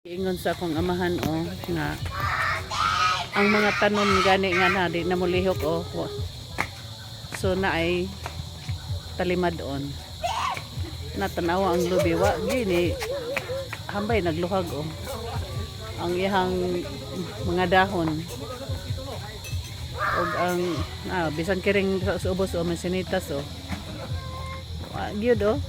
Ingon sa akong amahan nga ang mga tanom gani nga na di na mulihok so na ay talimadon natanawa ang lubi wa gini hambay nagluhag ang ihang mga dahon og ang bisan kiring sa ubos masinitas wa gyud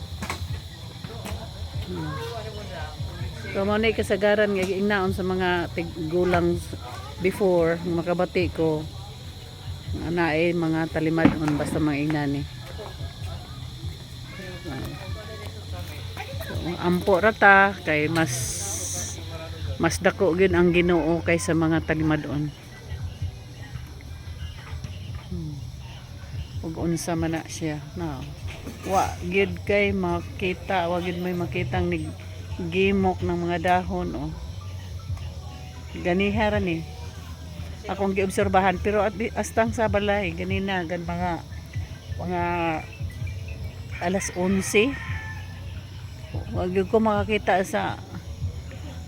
So mo na kasagaran nga giingnaon sa mga tigulang before makabati ko naay mga talimadon basta mga ingnan so, ampo rata kay mas dako gyud ang Ginoo kaysa mga talimadon ug unsa man na siya wa gyud kay makita wa gyud may makitang gimok ng mga dahon ganiha ni akong giobserbahan pero astang sa balay ganina gan mga alas 11 wag ko makakita sa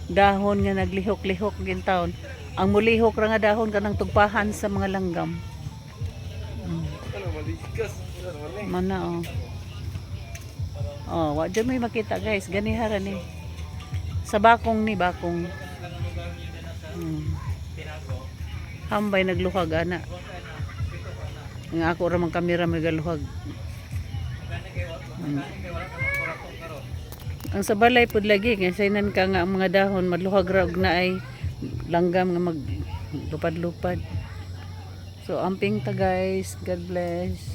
dahon nga naglihok-lihok gintawon ang mulihok ra nga dahon kanang tugpahan sa mga langgam mana wa dyan may makita guys ganiha ra ni sa bakong hambay nagluhag ana nga ako ra man kamera may galuhag ang sa balay pud lagi kay saynan ka nga ang mga dahon madluhag ra og naay langgam nga maglupad-lupad so amping ta guys, God bless.